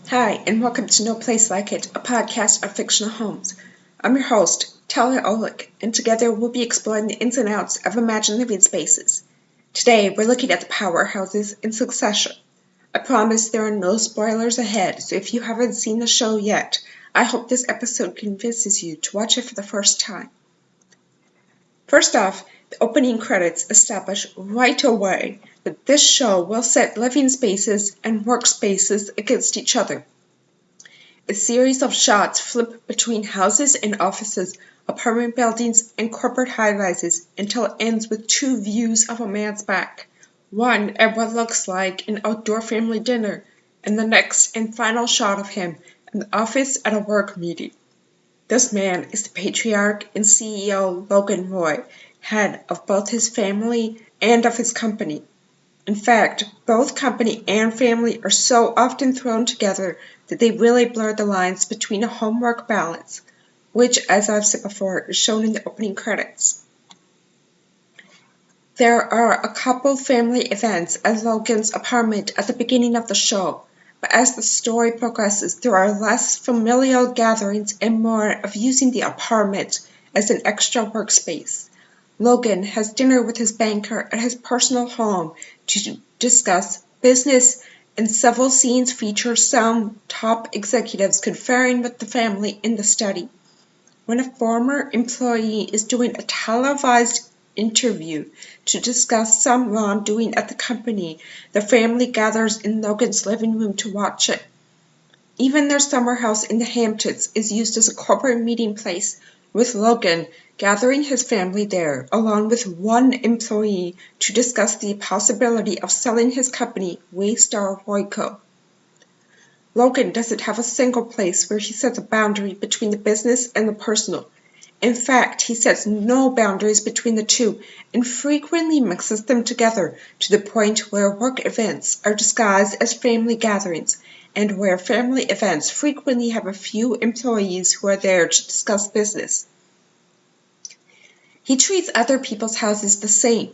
Hi, and welcome to No Place Like It, a podcast of fictional homes. I'm your host, Talia Olick, and together we'll be exploring the ins and outs of imagined living spaces. Today, we're looking at the Powerhouses in succession. I promise there are no spoilers ahead, so if you haven't seen the show yet, I hope this episode convinces you to watch it for the first time. First off, the opening credits establish right away that this show will set living spaces and workspaces against each other. A series of shots flip between houses and offices, apartment buildings, and corporate high-rises until it ends with two views of a man's back, one at what looks like an outdoor family dinner, and the next and final shot of him in the office at a work meeting. This man is the patriarch and CEO Logan Roy, head of both his family and of his company. In fact, both company and family are so often thrown together that they really blur the lines between a home-work balance, which, as I've said before, is shown in the opening credits. There are a couple family events at Logan's apartment at the beginning of the show, but as the story progresses, there are less familial gatherings and more of using the apartment as an extra workspace. Logan has dinner with his banker at his personal home to discuss business, and several scenes feature some top executives conferring with the family in the study. When a former employee is doing a televised interview to discuss some wrongdoing at the company, the family gathers in Logan's living room to watch it. Even their summer house in the Hamptons is used as a corporate meeting place, with Logan gathering his family there, along with one employee, to discuss the possibility of selling his company, Waystar Royco. Logan doesn't have a single place where he sets a boundary between the business and the personal. In fact, he sets no boundaries between the two and frequently mixes them together to the point where work events are disguised as family gatherings, and where family events frequently have a few employees who are there to discuss business. He treats other people's houses the same.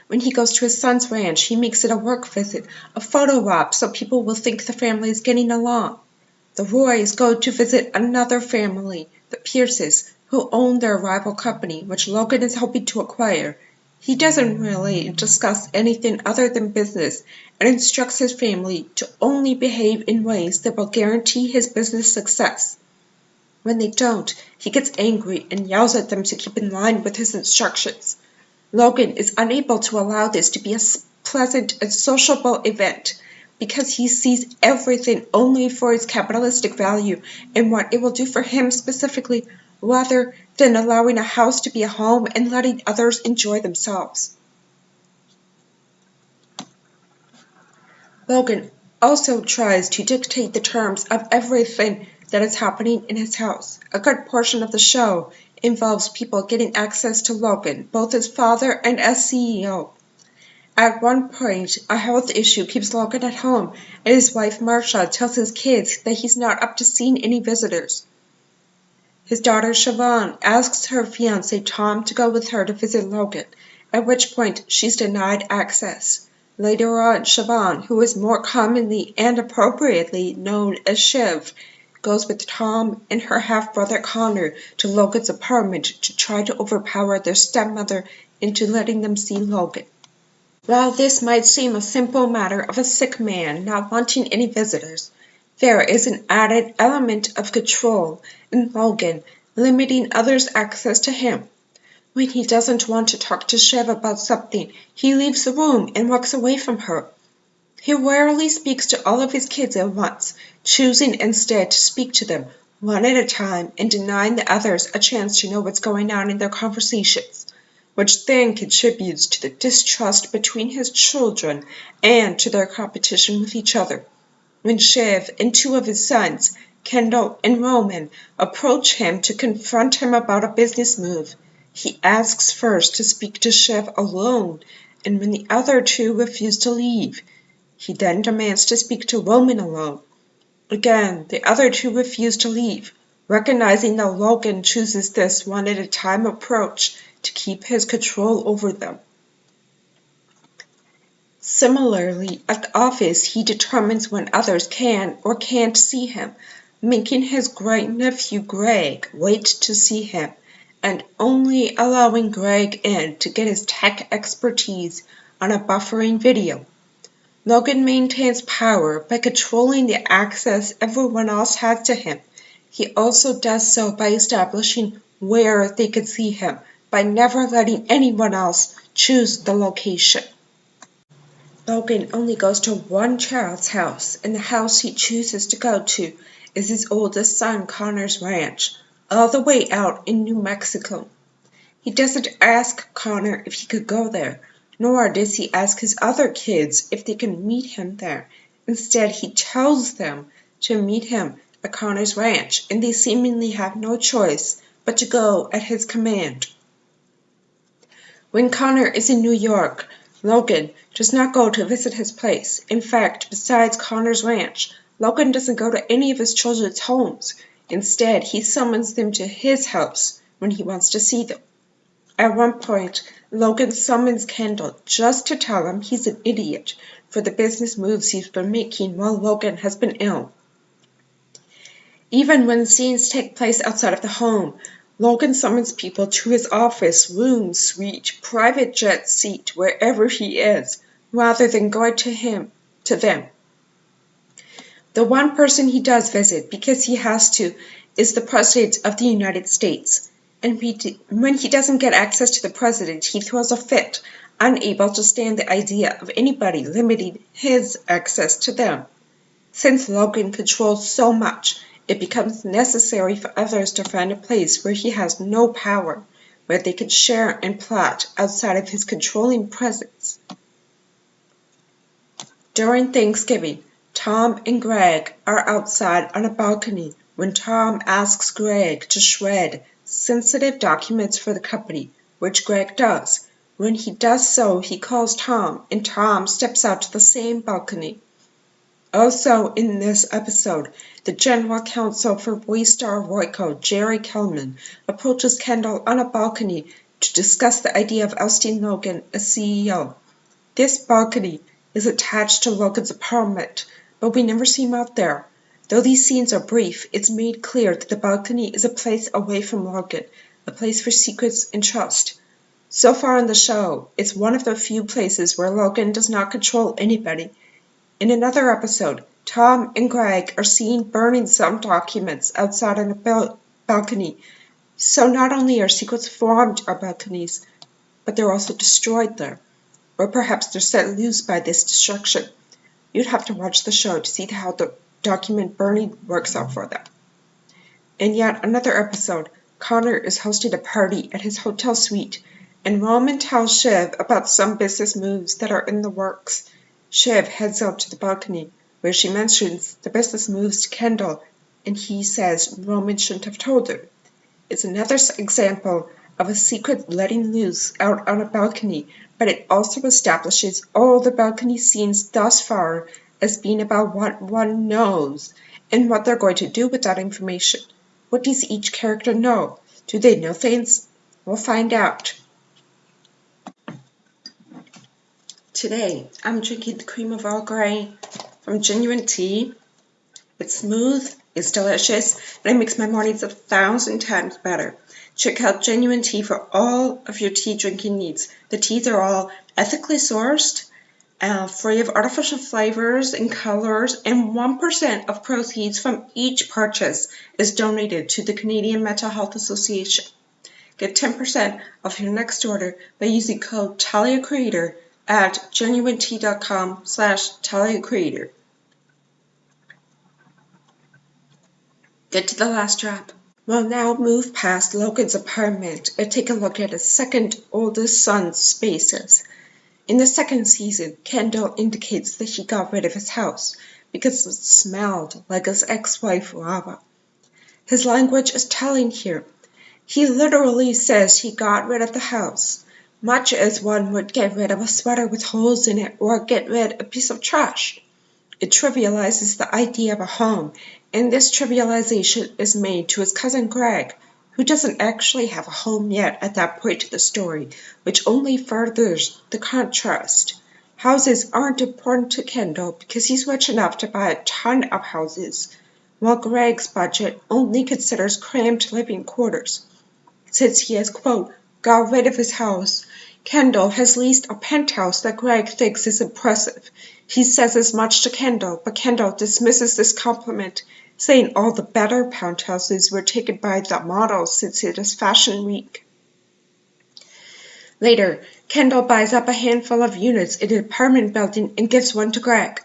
When he goes to his son's ranch, he makes it a work visit, a photo op, so people will think the family is getting along. The Roys go to visit another family, the Pierces, who own their rival company, which Logan is hoping to acquire. He doesn't really discuss anything other than business and instructs his family to only behave in ways that will guarantee his business success. When they don't, he gets angry and yells at them to keep in line with his instructions. Logan is unable to allow this to be a pleasant and sociable event because he sees everything only for its capitalistic value and what it will do for him specifically, rather than allowing a house to be a home and letting others enjoy themselves. Logan also tries to dictate the terms of everything that is happening in his house. A good portion of the show involves people getting access to Logan, both as father and as CEO. At one point, a health issue keeps Logan at home, and his wife Marcia tells his kids that he's not up to seeing any visitors. His daughter Siobhan asks her fiancé Tom to go with her to visit Logan, at which point she's denied access. Later on, Siobhan, who is more commonly and appropriately known as Shiv, goes with Tom and her half-brother Connor to Logan's apartment to try to overpower their stepmother into letting them see Logan. While this might seem a simple matter of a sick man not wanting any visitors, there is an added element of control in Logan limiting others' access to him. When he doesn't want to talk to Shiv about something, he leaves the room and walks away from her. He rarely speaks to all of his kids at once, choosing instead to speak to them one at a time and denying the others a chance to know what's going on in their conversations, which then contributes to the distrust between his children and to their competition with each other. When Shiv and two of his sons, Kendall and Roman, approach him to confront him about a business move, he asks first to speak to Shiv alone, and when the other two refuse to leave, he then demands to speak to Roman alone. Again, the other two refuse to leave, recognizing that Logan chooses this one-at-a-time approach to keep his control over them. Similarly, at the office, he determines when others can or can't see him, making his great-nephew Greg wait to see him, and only allowing Greg in to get his tech expertise on a buffering video. Logan maintains power by controlling the access everyone else has to him. He also does so by establishing where they could see him, by never letting anyone else choose the location. Logan only goes to one child's house, and the house he chooses to go to is his oldest son Connor's ranch, all the way out in New Mexico. He doesn't ask Connor if he could go there, nor does he ask his other kids if they can meet him there. Instead, he tells them to meet him at Connor's ranch, and they seemingly have no choice but to go at his command. When Connor is in New York, Logan does not go to visit his place. In fact, besides Connor's ranch, Logan doesn't go to any of his children's homes. Instead, he summons them to his house when he wants to see them. At one point, Logan summons Kendall just to tell him he's an idiot for the business moves he's been making while Logan has been ill. Even when scenes take place outside of the home, Logan summons people to his office, room, suite, private jet seat, wherever he is, rather than going to them. The one person he does visit, because he has to, is the President of the United States. And when he doesn't get access to the President, he throws a fit, unable to stand the idea of anybody limiting his access to them. Since Logan controls so much, it becomes necessary for others to find a place where he has no power, where they can share and plot outside of his controlling presence. During Thanksgiving, Tom and Greg are outside on a balcony when Tom asks Greg to shred sensitive documents for the company, which Greg does. When he does so, he calls Tom, and Tom steps out to the same balcony. Also in this episode, the General Counsel for Waystar Royco, Jerry Kelman, approaches Kendall on a balcony to discuss the idea of ousting Logan as CEO. This balcony is attached to Logan's apartment, but we never see him out there. Though these scenes are brief, it's made clear that the balcony is a place away from Logan, a place for secrets and trust. So far in the show, it's one of the few places where Logan does not control anybody. In another episode, Tom and Greg are seen burning some documents outside on a balcony. So not only are secrets formed on balconies, but they're also destroyed there. Or perhaps they're set loose by this destruction. You'd have to watch the show to see how the document burning works out for them. In yet another episode, Connor is hosting a party at his hotel suite, and Roman tells Shiv about some business moves that are in the works. Shiv heads out to the balcony, where she mentions the business moves to Kendall, and he says Roman shouldn't have told her. It's another example of a secret letting loose out on a balcony, but it also establishes all the balcony scenes thus far as being about what one knows and what they're going to do with that information. What does each character know? Do they know things? We'll find out. Today, I'm drinking the cream of Earl Grey from Genuine Tea. It's smooth, it's delicious, and it makes my mornings 1,000 times better. Check out Genuine Tea for all of your tea drinking needs. The teas are all ethically sourced, free of artificial flavors and colors, and 1% of proceeds from each purchase is donated to the Canadian Mental Health Association. Get 10% off your next order by using code TaliaCreator at genuinetea.com/TaliaCreator. Get to the last drop. We'll now move past Logan's apartment and take a look at his second oldest son's spaces. In the second season, Kendall indicates that he got rid of his house because it smelled like his ex-wife Lava. His language is telling here. He literally says he got rid of the house, much as one would get rid of a sweater with holes in it or get rid of a piece of trash. It trivializes the idea of a home, and this trivialization is made to his cousin Greg, who doesn't actually have a home yet at that point of the story, which only furthers the contrast. Houses aren't important to Kendall because he's rich enough to buy a ton of houses, while Greg's budget only considers cramped living quarters. Since he has, quote, got rid of his house, Kendall has leased a penthouse that Greg thinks is impressive. He says as much to Kendall, but Kendall dismisses this compliment, saying all the better penthouses were taken by the models since it is Fashion Week. Later, Kendall buys up a handful of units in an apartment building and gives one to Greg.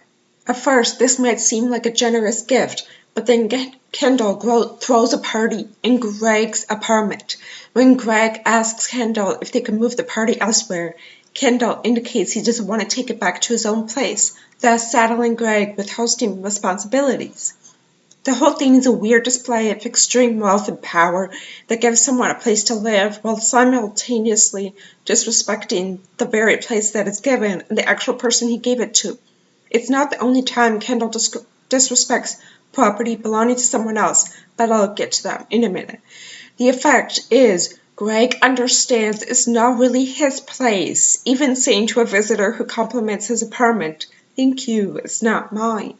At first, this might seem like a generous gift, but then Kendall throws a party in Greg's apartment. When Greg asks Kendall if they can move the party elsewhere, Kendall indicates he doesn't want to take it back to his own place, thus saddling Greg with hosting responsibilities. The whole thing is a weird display of extreme wealth and power that gives someone a place to live while simultaneously disrespecting the very place that it's given and the actual person he gave it to. It's not the only time Kendall disrespects property belonging to someone else, but I'll get to that in a minute. The effect is Greg understands it's not really his place, even saying to a visitor who compliments his apartment, "Thank you, it's not mine."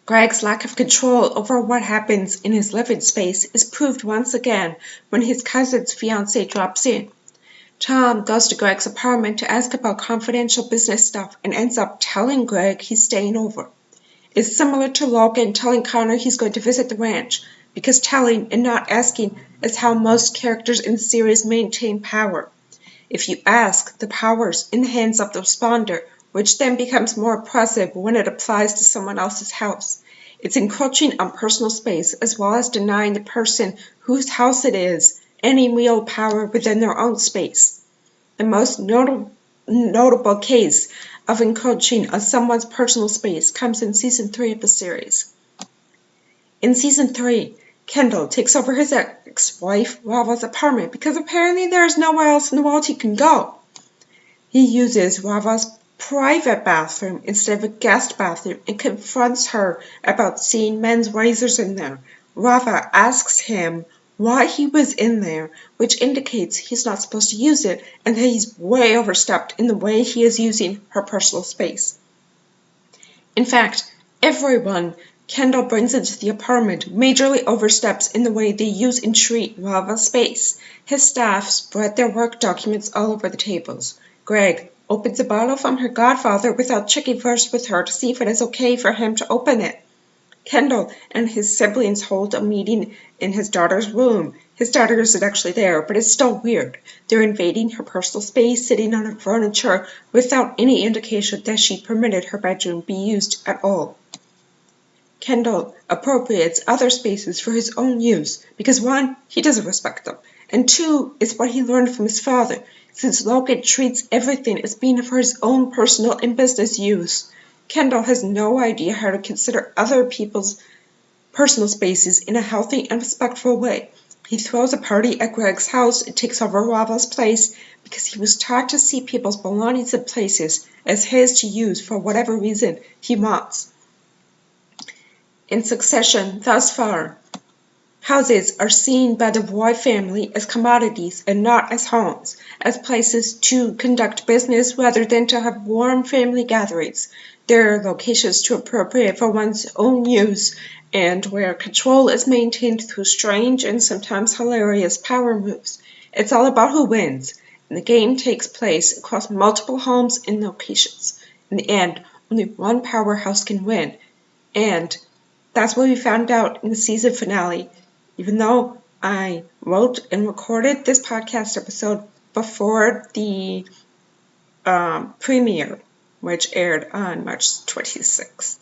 Greg's lack of control over what happens in his living space is proved once again when his cousin's fiancée drops in. Tom goes to Greg's apartment to ask about confidential business stuff and ends up telling Greg he's staying over. It's similar to Logan telling Connor he's going to visit the ranch, because telling and not asking is how most characters in the series maintain power. If you ask, the power's in the hands of the responder, which then becomes more oppressive when it applies to someone else's house. It's encroaching on personal space as well as denying the person whose house it is any real power within their own space. The most notable case of encroaching on someone's personal space comes in Season 3 of the series. In Season 3, Kendall takes over his ex-wife Rava's apartment because apparently there is nowhere else in the world he can go. He uses Rava's private bathroom instead of a guest bathroom and confronts her about seeing men's razors in there. Rava asks him why he was in there, which indicates he's not supposed to use it and that he's way overstepped in the way he is using her personal space. In fact, everyone Kendall brings into the apartment majorly oversteps in the way they use and treat Rava's space. His staff spread their work documents all over the tables. Greg opens a bottle from her godfather without checking first with her to see if it is okay for him to open it. Kendall and his siblings hold a meeting in his daughter's room. His daughter isn't actually there, but it's still weird. They're invading her personal space, sitting on her furniture, without any indication that she permitted her bedroom be used at all. Kendall appropriates other spaces for his own use because, one, he doesn't respect them, and two, it's what he learned from his father, since Logan treats everything as being for his own personal and business use. Kendall has no idea how to consider other people's personal spaces in a healthy and respectful way. He throws a party at Greg's house and takes over Rava's place because he was taught to see people's belongings and places as his to use for whatever reason he wants. In succession, thus far, houses are seen by the Roy family as commodities and not as homes, as places to conduct business rather than to have warm family gatherings. They're locations to appropriate for one's own use, and where control is maintained through strange and sometimes hilarious power moves. It's all about who wins, and the game takes place across multiple homes and locations. In the end, only one powerhouse can win, and that's what we found out in the season finale. Even though I wrote and recorded this podcast episode before the premiere, which aired on March 26th.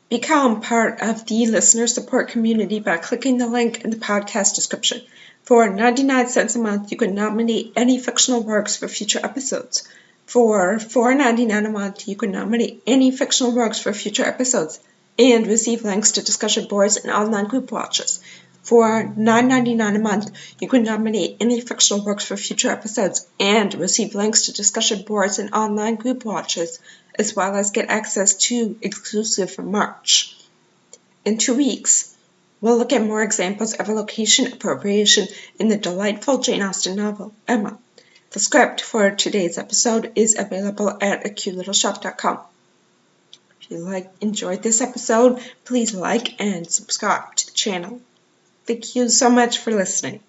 Become part of the listener support community by clicking the link in the podcast description. For 99 cents a month, you can nominate any fictional works for future episodes. For $4.99 a month, you can nominate any fictional works for future episodes and receive links to discussion boards and online group watches. For $9.99 a month, you can nominate any fictional works for future episodes and receive links to discussion boards and online group watches, as well as get access to exclusive merch. In 2 weeks, we'll look at more examples of location appropriation in the delightful Jane Austen novel, Emma. The script for today's episode is available at acutelittleShop.com. If you enjoyed this episode, please like and subscribe to the channel. Thank you so much for listening.